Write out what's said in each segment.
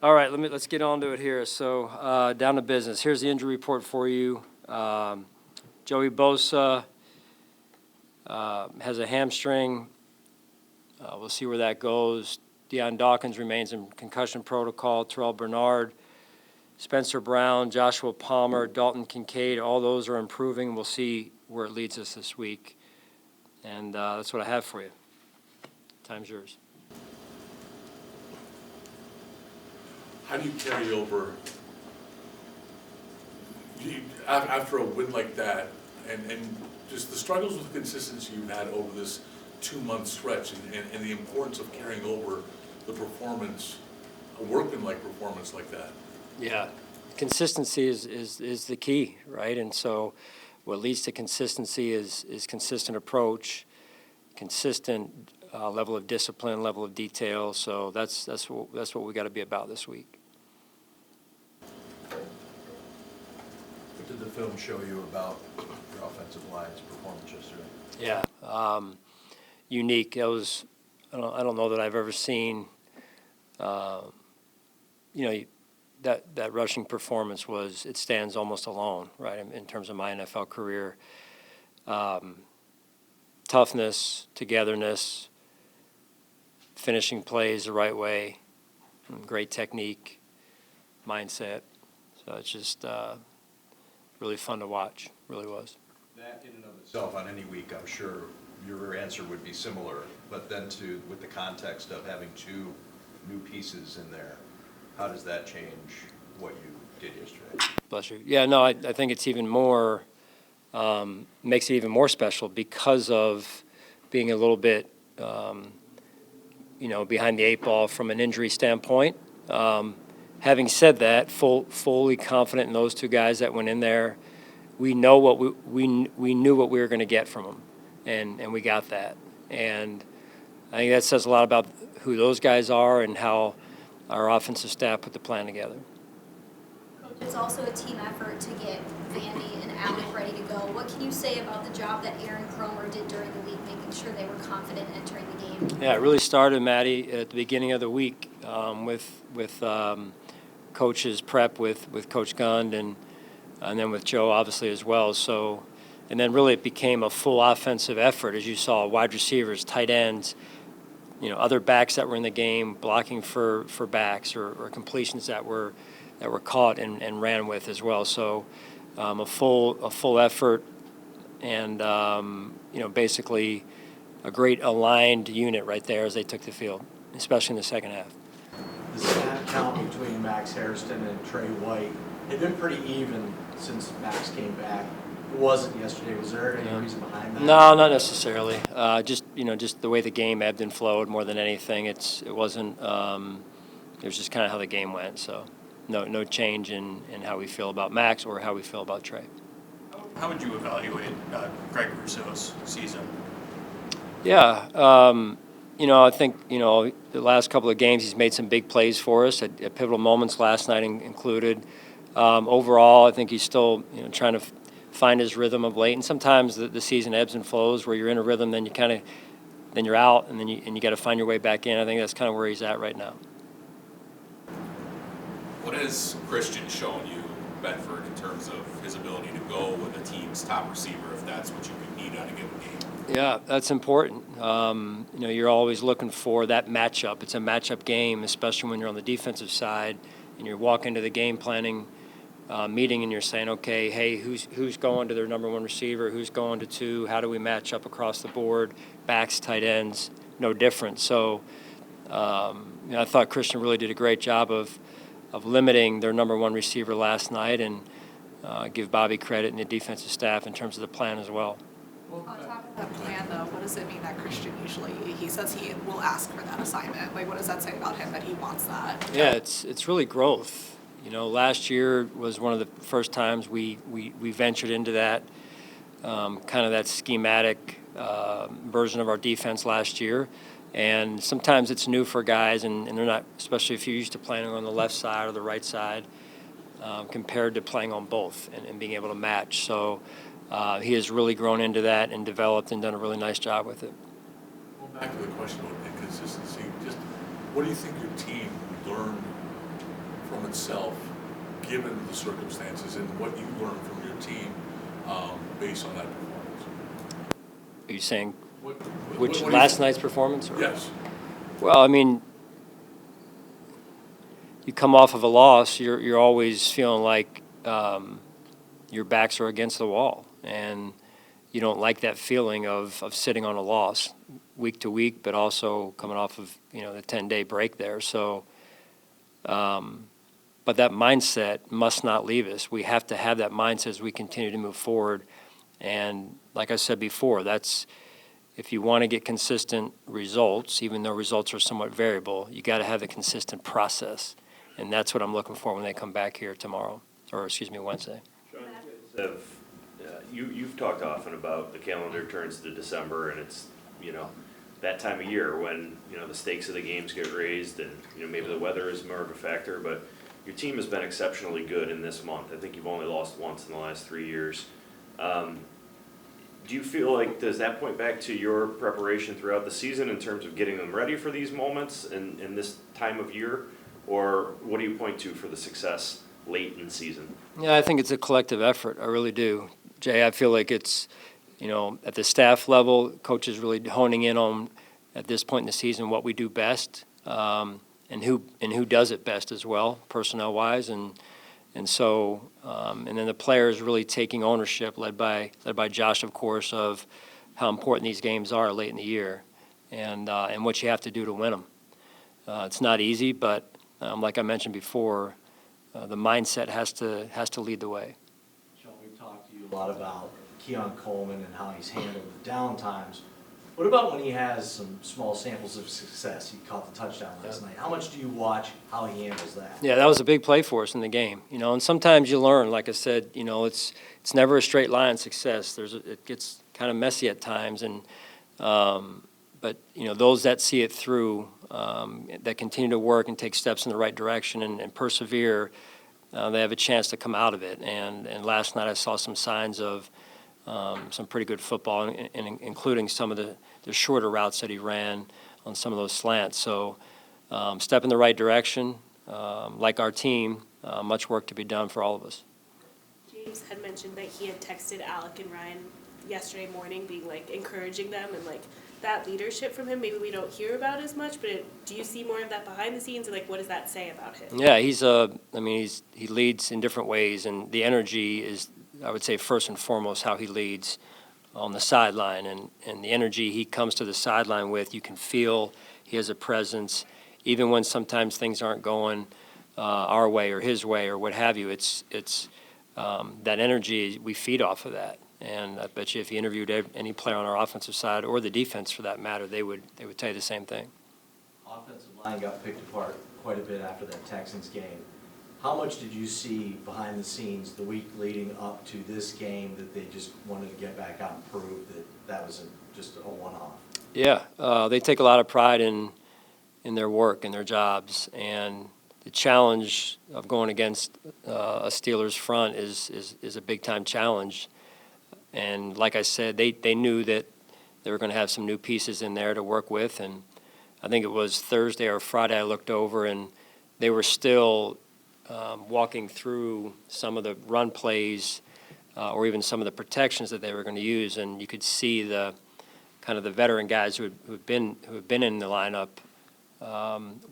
All right, let's get on to it here. So down to business. Here's the injury report for you. Joey Bosa has a hamstring. We'll see where that goes. Deion Dawkins remains in concussion protocol. Terrell Bernard, Spencer Brown, Joshua Palmer, Dalton Kincaid, all those are improving. We'll see where it leads us this week. And that's what I have for you. Time's yours. How do you carry over after a win like that, and just the struggles with consistency you've had over this 2-month stretch, and the importance of carrying over the performance, a workmanlike performance like that? Yeah, consistency is the key, right? And so what leads to consistency is consistent approach, consistent level of discipline, level of detail. So that's what we got to be about this week. What did the film show you about your offensive line's performance yesterday? Yeah, unique. It was. I don't know that I've ever seen. That rushing performance it stands almost alone, right? In terms of my NFL career, toughness, togetherness, finishing plays the right way, great technique, mindset. So it's just really fun to watch. Really was. That in and of itself, on any week, I'm sure your answer would be similar. But then with the context of having 2 new pieces in there, how does that change what you did yesterday? Bless you. Yeah, no, I think it's even more, makes it even more special because of being a little bit, behind the 8 ball from an injury standpoint. Having said that, fully confident in those 2 guys that went in there. We know what we knew what we were going to get from them, and we got that. And I think that says a lot about who those guys are and how our offensive staff put the plan together. Coach, it's also a team effort to get Vandy and Alec ready to go. What can you say about the job that Aaron Cromer did during the week, making sure they were confident entering the game? Yeah, it really started, Maddie, at the beginning of the week with coach's prep with Coach Gund and then with Joe, obviously, as well. So, and then really it became a full offensive effort, as you saw, wide receivers, tight ends, other backs that were in the game, blocking for backs or completions that were caught and ran with as well. So a full effort and basically a great aligned unit right there as they took the field, especially in the second half. The snap count between Max Hairston and Trey White had been pretty even since Max came back. It wasn't yesterday. Was there any reason behind that? No, not necessarily. Just the way the game ebbed and flowed more than anything. It wasn't. It was just kind of how the game went. So, no change in how we feel about Max or how we feel about Trey. How would you evaluate Greg Russo's season? Yeah, I think the last couple of games he's made some big plays for us at pivotal moments. Last night included. Overall, I think he's still trying to find his rhythm of late, and sometimes the season ebbs and flows where you're in a rhythm, then you're out, and then you got to find your way back in. I think that's kind of where he's at right now. What has Christian shown you, Bedford, in terms of his ability to go with a team's top receiver, if that's what you could need out of a given game? Yeah, that's important. You're always looking for that matchup. It's a matchup game, especially when you're on the defensive side and you're walking to the game planning meeting and you're saying, okay, hey, who's going to their number 1 receiver? Who's going to 2? How do we match up across the board? Backs, tight ends, no different. So I thought Christian really did a great job of limiting their number 1 receiver last night, and give Bobby credit and the defensive staff in terms of the plan as well. On top of that plan, though, what does it mean that Christian he says he will ask for that assignment? Like, what does that say about him that he wants that? Yeah, it's really growth. Last year was one of the first times we ventured into that kind of that schematic version of our defense last year. And sometimes it's new for guys, and they're not, especially if you're used to playing on the left side or the right side, compared to playing on both and being able to match. So he has really grown into that and developed and done a really nice job with it. Well, back to the question about inconsistency, just what do you think your team learned itself, given the circumstances and what you learned from your team based on that performance? Are you saying What which do you last think? night's performance? Or? Yes. Well, I mean, you come off of a loss, you're always feeling like your backs are against the wall, and you don't like that feeling of sitting on a loss week to week, but also coming off of the 10-day break there. So, but that mindset must not leave us. We have to have that mindset as we continue to move forward. And like I said before, that's if you want to get consistent results, even though results are somewhat variable, you got to have a consistent process. And that's what I'm looking for when they come back here tomorrow, or excuse me, Wednesday. Sean, you've talked often about the calendar turns to December, and it's, that time of year when, the stakes of the games get raised, and, maybe the weather is more of a factor, but your team has been exceptionally good in this month. I think you've only lost once in the last 3 years. Do you feel like, does that point back to your preparation throughout the season in terms of getting them ready for these moments in this time of year? Or what do you point to for the success late in the season? Yeah, I think it's a collective effort. I really do. Jay, I feel like it's, at the staff level, coaches really honing in on, at this point in the season, what we do best, and who does it best as well, personnel-wise. And so, and then the players really taking ownership, led by Josh, of course, of how important these games are late in the year and what you have to do to win them. It's not easy, but like I mentioned before, the mindset has to lead the way. Sean, we've talked to you a lot about Keon Coleman and how he's handled the down times. What about when he has some small samples of success? He caught the touchdown last night. How much do you watch how he handles that? Yeah, that was a big play for us in the game. And sometimes you learn. Like I said, it's never a straight line success. It gets kind of messy at times, and but those that see it through, that continue to work and take steps in the right direction and persevere, they have a chance to come out of it. And last night I saw some signs of some pretty good football, including some of the shorter routes that he ran on some of those slants. So step in the right direction. Like our team, much work to be done for all of us. James had mentioned that he had texted Alec and Ryan yesterday morning, being encouraging them and that leadership from him. Maybe we don't hear about as much, but do you see more of that behind the scenes, and what does that say about him? Yeah, he leads in different ways, and the energy is, I would say, first and foremost how he leads on the sideline, and the energy he comes to the sideline with, you can feel he has a presence, even when sometimes things aren't going our way or his way or what have you. It's that energy, we feed off of that. And I bet you if you interviewed any player on our offensive side or the defense for that matter, they would tell you the same thing. Offensive line got picked apart quite a bit after that Texans game. How much did you see behind the scenes the week leading up to this game that they just wanted to get back out and prove that was just a one-off? Yeah, they take a lot of pride in their work and their jobs, and the challenge of going against a Steelers front is a big-time challenge. And like I said, they knew that they were going to have some new pieces in there to work with. And I think it was Thursday or Friday I looked over, and they were still walking through some of the run plays or even some of the protections that they were going to use. And you could see the kind of the veteran guys who have been in the lineup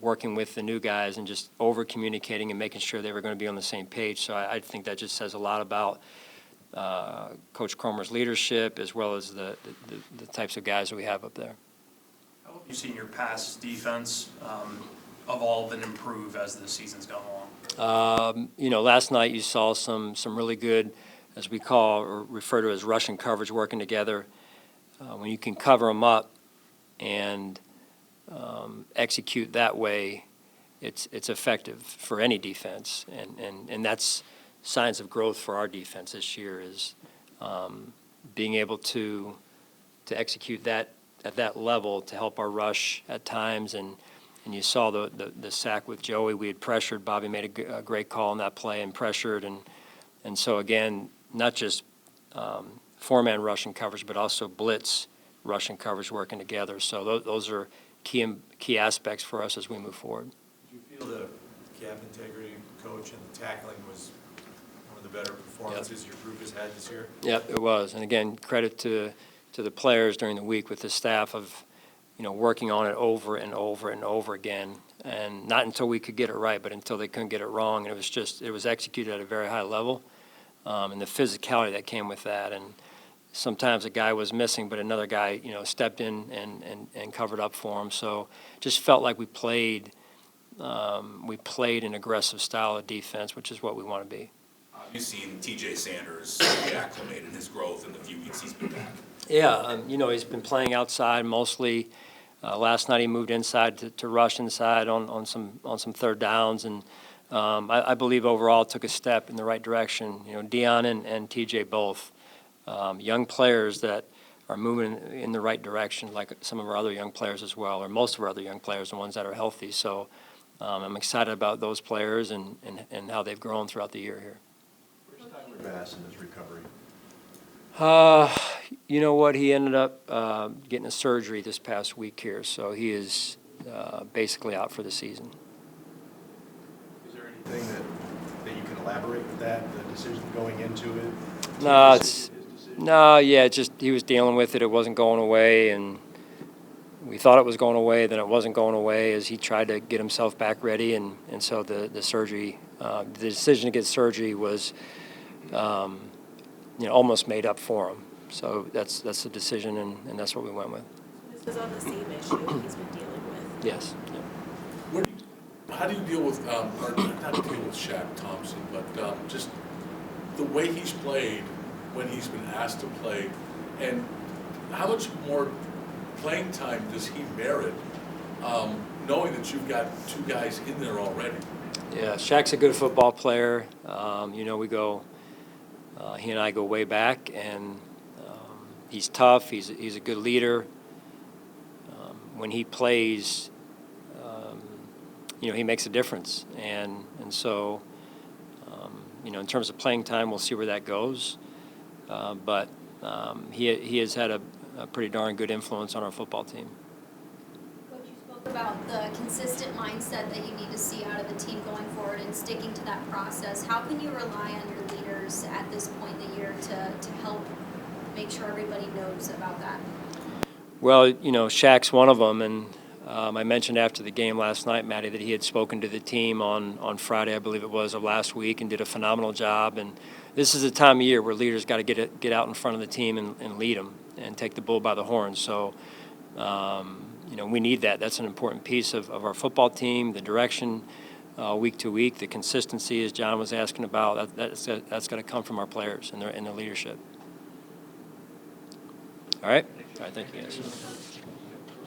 working with the new guys and just over-communicating and making sure they were going to be on the same page. So I think that just says a lot about Coach Cromer's leadership, as well as the types of guys that we have up there. How have you seen your pass defense evolve and improve as the season's gone along? Last night you saw some really good, as we call or refer to as rushing coverage, working together. When you can cover them up and execute that way, it's effective for any defense, and that's signs of growth for our defense this year is being able to execute that at that level to help our rush at times. And you saw the sack with Joey. We had pressured. Bobby made a great call on that play and pressured. And so, again, not just four-man rushing coverage, but also blitz rushing coverage working together. So those are key aspects for us as we move forward. Did you feel the cap integrity, coach, and the tackling was one of the better performances your group has had this year. Yep, it was. And again, credit to the players during the week with the staff of, working on it over and over and over again. And not until we could get it right, but until they couldn't get it wrong. And it was executed at a very high level. And the physicality that came with that. And sometimes a guy was missing, but another guy, stepped in and covered up for him. So just felt like we played an aggressive style of defense, which is what we want to be. You've seen TJ Sanders reacclimate in his growth in the few weeks he's been back. Yeah, he's been playing outside mostly. Last night he moved inside to rush inside on some third downs, and I believe overall took a step in the right direction. Dion and TJ both young players that are moving in the right direction, like some of our other young players as well, or most of our other young players, the ones that are healthy. So I'm excited about those players and how they've grown throughout the year here. Bass in his recovery. You know what? He ended up getting a surgery this past week here, so he is basically out for the season. Is there anything that you can elaborate with that, the decision going into it? Just he was dealing with it. It wasn't going away, and we thought it was going away. Then it wasn't going away as he tried to get himself back ready, and so the surgery, the decision to get surgery was, almost made up for him. So that's the decision, and that's what we went with. This was on the same issue he's been dealing with. Yes. Yep. How do you deal with, or not deal with Shaq Thompson, but just the way he's played when he's been asked to play, and how much more playing time does he merit, knowing that you've got two guys in there already? Yeah, Shaq's a good football player. He and I go way back, and he's tough. He's a good leader. When he plays, he makes a difference, and so in terms of playing time, we'll see where that goes. But he has had a pretty darn good influence on our football team. Coach, you spoke about the consistent mindset that you need to see out of the team going forward and sticking to that process. How can you rely on your leaders at this point in the year to help make sure everybody knows about that? Well, Shaq's one of them, and I mentioned after the game last night, Maddie, that he had spoken to the team on Friday, I believe it was, of last week, and did a phenomenal job. And this is a time of year where leaders got to get out in front of the team and lead them and take the bull by the horns. So, we need that. That's an important piece of our football team, the direction week to week, the consistency, as John was asking about. That's going to come from our players and their leadership. All right? All right, thank you, guys.